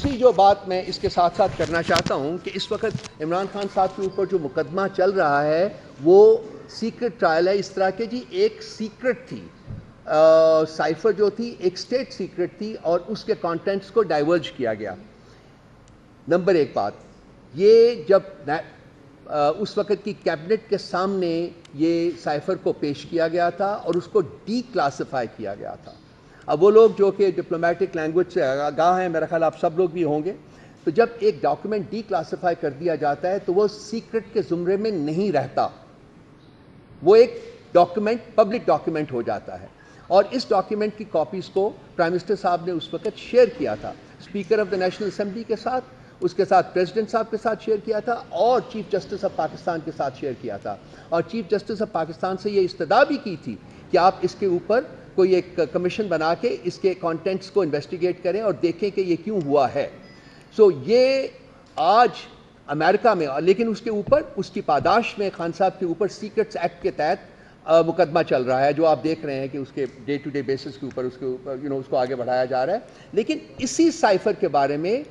دوسری جو بات میں اس کے ساتھ ساتھ کرنا چاہتا ہوں کہ اس وقت عمران خان صاحب کے اوپر جو مقدمہ چل رہا ہے وہ سیکرٹ ٹرائل ہے. اس طرح کہ جی ایک سیکرٹ تھی سائفر جو تھی ایک سٹیٹ سیکرٹ تھی اور اس کے کانٹینٹس کو ڈائیورج کیا گیا. نمبر ایک بات یہ جب اس وقت کی کیبنٹ کے سامنے یہ سائفر کو پیش کیا گیا تھا اور اس کو ڈی کلاسیفائی کیا گیا تھا. اب وہ لوگ جو کہ ڈپلومیٹک لینگویج سے آگاہ ہیں میرا خیال آپ سب لوگ بھی ہوں گے, تو جب ایک ڈاکیومنٹ ڈی کلاسیفائی کر دیا جاتا ہے تو وہ سیکرٹ کے زمرے میں نہیں رہتا, وہ ایک ڈاکیومنٹ پبلک ڈاکیومنٹ ہو جاتا ہے. اور اس ڈاکیومنٹ کی کاپیز کو پرائم منسٹر صاحب نے اس وقت شیئر کیا تھا speaker of the national assembly کے ساتھ, اس کے ساتھ پریزیڈنٹ صاحب کے ساتھ شیئر کیا تھا اور چیف جسٹس آف پاکستان کے ساتھ شیئر کیا تھا. اور چیف جسٹس آف پاکستان سے یہ استدعا بھی کی تھی کہ آپ اس کے اوپر کوئی ایک کمیشن بنا کے اس کے کانٹینٹس کو انویسٹیگیٹ کریں اور دیکھیں کہ یہ کیوں ہوا ہے. سو یہ آج امریکہ میں, لیکن اس کے اوپر اس کی پاداش میں خان صاحب کے اوپر سیکرٹس ایکٹ کے تحت مقدمہ چل رہا ہے جو آپ دیکھ رہے ہیں کہ اس کے ڈے ٹو ڈے بیسس کے اوپر اس کے اوپر اس کو آگے بڑھایا جا رہا ہے. لیکن اسی سائفر کے بارے میں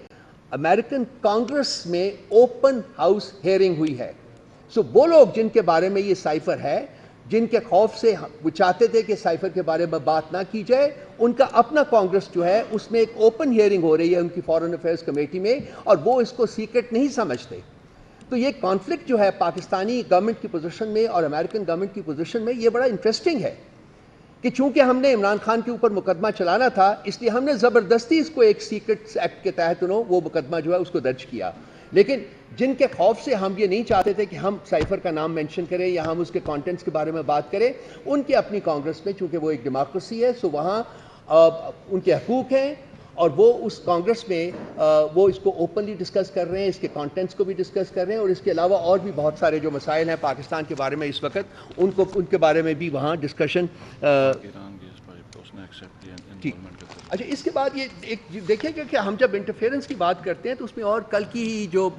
امریکن کانگریس میں اوپن ہاؤس ہیئرنگ ہوئی ہے. سو وہ لوگ جن کے بارے میں یہ سائفر ہے, جن کے خوف سے وہ چاہتے تھے کہ سائفر کے بارے میں بات نہ کی جائے, ان کا اپنا کانگریس جو ہے اس میں ایک اوپن ہیئرنگ ہو رہی ہے ان کی فارن افیئرز کمیٹی میں, اور وہ اس کو سیکرٹ نہیں سمجھتے. تو یہ کانفلکٹ جو ہے پاکستانی گورنمنٹ کی پوزیشن میں اور امریکن گورنمنٹ کی پوزیشن میں یہ بڑا انٹرسٹنگ ہے کہ چونکہ ہم نے عمران خان کے اوپر مقدمہ چلانا تھا اس لیے ہم نے زبردستی اس کو ایک سیکرٹ ایکٹ کے تحت وہ مقدمہ جو ہے اس کو درج کیا. لیکن جن کے خوف سے ہم یہ نہیں چاہتے تھے کہ ہم سائفر کا نام مینشن کریں یا ہم اس کے کانٹینٹس کے بارے میں بات کریں, ان کے اپنی کانگریس میں چونکہ وہ ایک ڈیموکریسی ہے سو وہاں ان کے حقوق ہیں اور وہ اس کانگریس میں وہ اس کو اوپنلی ڈسکس کر رہے ہیں, اس کے کانٹینٹس کو بھی ڈسکس کر رہے ہیں, اور اس کے علاوہ اور بھی بہت سارے جو مسائل ہیں پاکستان کے بارے میں اس وقت ان کے بارے میں بھی وہاں ڈسکشن. اچھا اس کے بعد یہ ایک دیکھیں کہ ہم جب انٹرفیئرنس کی بات کرتے ہیں تو اس میں اور کل کی جو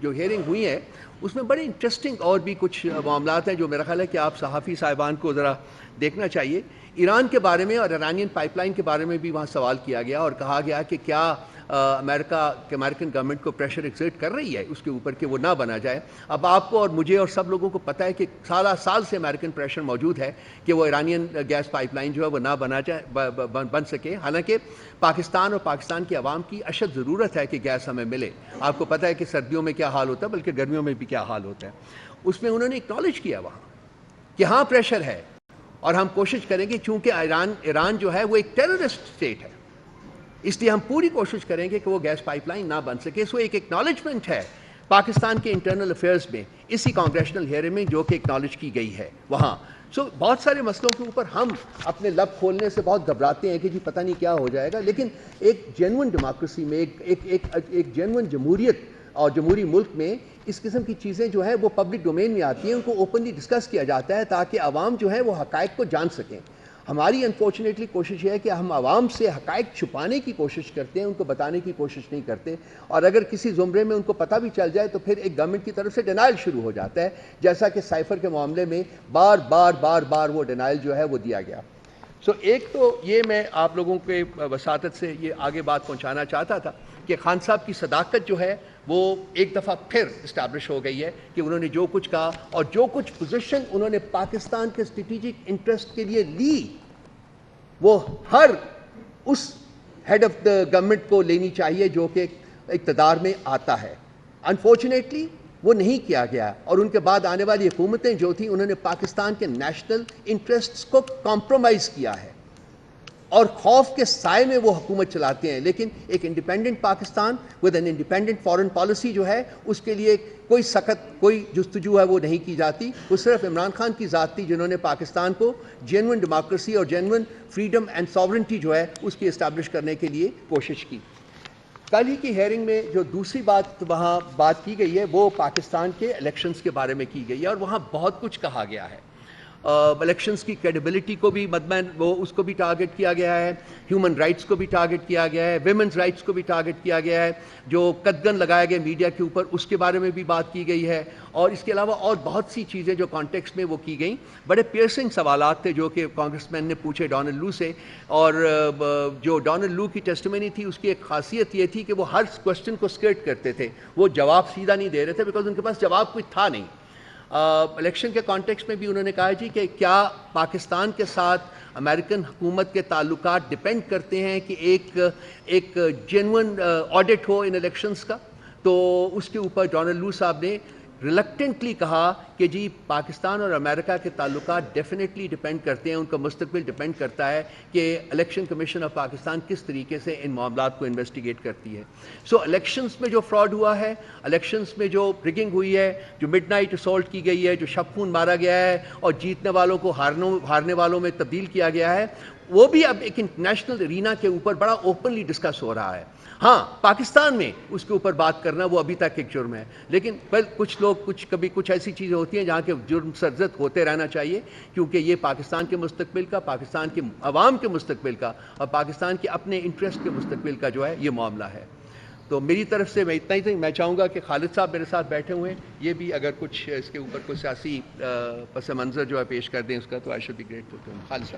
ہیئرنگ ہوئی ہے اس میں بڑے انٹرسٹنگ اور بھی کچھ معاملات ہیں جو میرا خیال ہے کہ آپ صحافی صاحبان کو ذرا دیکھنا چاہیے. ایران کے بارے میں اور ایرانین پائپ لائن کے بارے میں بھی وہاں سوال کیا گیا اور کہا گیا کہ کیا امریکن گورنمنٹ کو پریشر ایکسرٹ کر رہی ہے اس کے اوپر کہ وہ نہ بنا جائے. اب آپ کو اور مجھے اور سب لوگوں کو پتہ ہے کہ سال سے امریکن پریشر موجود ہے کہ وہ ایرانین گیس پائپ لائن جو ہے وہ نہ بن سکے, حالانکہ پاکستان اور پاکستان کی عوام کی اشد ضرورت ہے کہ گیس ہمیں ملے. آپ کو پتہ ہے کہ سردیوں میں کیا حال ہوتا ہے بلکہ گرمیوں میں بھی کیا حال ہوتا ہے. اس میں انہوں نے اکنالج کیا وہاں کہ ہاں پریشر ہے اور ہم کوشش کریں گے, چونکہ ایران جو ہے وہ ایک ٹیررسٹ اسٹیٹ ہے اس لیے ہم پوری کوشش کریں گے کہ وہ گیس پائپ لائن نہ بن سکے. سو ایک اکنالجمنٹ ہے پاکستان کے انٹرنل افیئرز میں اسی کانگریشنل ہیئرنگ میں جو کہ اکنالج کی گئی ہے وہاں. سو بہت سارے مسئلوں کے اوپر ہم اپنے لب کھولنے سے بہت گھبراتے ہیں کہ جی پتہ نہیں کیا ہو جائے گا, لیکن ایک جینون ڈیموکریسی میں ایک جینون جمہوریت اور جمہوری ملک میں اس قسم کی چیزیں جو ہے وہ پبلک ڈومین میں آتی ہیں, ان کو اوپنلی ڈسکس کیا جاتا ہے تاکہ عوام جو ہے وہ حقائق کو جان سکیں. ہماری انفارچونیٹلی کوشش یہ ہے کہ ہم عوام سے حقائق چھپانے کی کوشش کرتے ہیں, ان کو بتانے کی کوشش نہیں کرتے, اور اگر کسی زمرے میں ان کو پتہ بھی چل جائے تو پھر ایک گورنمنٹ کی طرف سے ڈینائل شروع ہو جاتا ہے, جیسا کہ سائفر کے معاملے میں بار وہ ڈینائل جو ہے وہ دیا گیا. سو ایک تو یہ میں آپ لوگوں کے وساطت سے یہ آگے بات پہنچانا چاہتا تھا کہ خان صاحب کی صداقت جو ہے وہ ایک دفعہ پھر اسٹیبلش ہو گئی ہے کہ انہوں نے جو کچھ کہا اور جو کچھ پوزیشن انہوں نے پاکستان کے اسٹریٹجک انٹرسٹ کے لیے لی وہ ہر اس ہیڈ آف دا گورنمنٹ کو لینی چاہیے جو کہ اقتدار میں آتا ہے. انفارچونیٹلی وہ نہیں کیا گیا, اور ان کے بعد آنے والی حکومتیں جو تھیں انہوں نے پاکستان کے نیشنل انٹرسٹس کو کمپرومائز کیا ہے اور خوف کے سائے میں وہ حکومت چلاتے ہیں. لیکن ایک independent Pakistan with an independent foreign policy جو ہے اس کے لیے کوئی جستجو ہے وہ نہیں کی جاتی. وہ صرف عمران خان کی ذات تھی جنہوں نے پاکستان کو جینون ڈیموکریسی اور جینون فریڈم اینڈ ساورنٹی جو ہے اس کی اسٹیبلش کرنے کے لیے کوشش کی. کل ہی کی ہیئرنگ میں جو دوسری بات وہاں بات کی گئی ہے وہ پاکستان کے الیکشنز کے بارے میں کی گئی ہے, اور وہاں بہت کچھ کہا گیا ہے. الیکشنز کی کریڈیبلٹی کو بھی اس کو بھی ٹارگٹ کیا گیا ہے، ہیومن رائٹس کو بھی ٹارگٹ کیا گیا ہے، ویمنز رائٹس کو بھی ٹارگٹ کیا گیا ہے، جو قدغن لگائے گئے میڈیا کے اوپر اس کے بارے میں بھی بات کی گئی ہے، اور اس کے علاوہ اور بہت سی چیزیں جو کانٹیکسٹ میں وہ کی گئیں. بڑے پیئرسنگ سوالات تھے جو کہ کانگریس مین نے پوچھے ڈونلڈ لو سے، اور جو ڈونلڈ لو کی ٹیسٹیمنی تھی اس کی ایک خاصیت یہ تھی کہ وہ ہر کوشچن کو اسکرٹ کرتے تھے، وہ جواب سیدھا نہیں دے رہے تھے بیکاز ان کے پاس جواب کوئی تھا نہیں. الیکشن کے کانٹیکسٹ میں بھی انہوں نے کہا جی کہ کیا پاکستان کے ساتھ امریکن حکومت کے تعلقات ڈپینڈ کرتے ہیں کہ ایک جینون آڈٹ ہو ان الیکشنز کا. تو اس کے اوپر ڈونلڈ لو صاحب نے ریلکٹنٹلی کہا کہ جی پاکستان اور امریکہ کے تعلقات ڈیفینیٹلی ڈپینڈ کرتے ہیں، ان کا مستقبل ڈپینڈ کرتا ہے کہ الیکشن کمیشن آف پاکستان کس طریقے سے ان معاملات کو انویسٹیگیٹ کرتی ہے. سو الیکشنز میں جو فراڈ ہوا ہے، الیکشنز میں جو رگنگ ہوئی ہے، جو مڈ نائٹ اسالٹ کی گئی ہے، جو شب خون مارا گیا ہے اور جیتنے والوں کو ہارنے والوں میں تبدیل کیا گیا ہے، وہ بھی اب ایک انٹرنیشنل ارینا کے اوپر بڑا اوپنلی ڈسکس ہو رہا ہے. ہاں پاکستان میں اس کے اوپر بات کرنا وہ ابھی تک ایک جرم ہے، لیکن کچھ لوگ کبھی کچھ ایسی چیزیں ہوتی ہیں جہاں کے جرم سرزد ہوتے رہنا چاہیے، کیونکہ یہ پاکستان کے مستقبل کا، پاکستان کے عوام کے مستقبل کا اور پاکستان کے اپنے انٹرسٹ کے مستقبل کا جو ہے یہ معاملہ ہے. تو میری طرف سے میں اتنا ہی میں چاہوں گا کہ خالد صاحب میرے ساتھ بیٹھے ہوئے ہیں، یہ بھی اگر کچھ اس کے اوپر کوئی سیاسی پس منظر جو ہے پیش کر دیں اس کا، تو I should be grateful to ہم. خالد صاحب.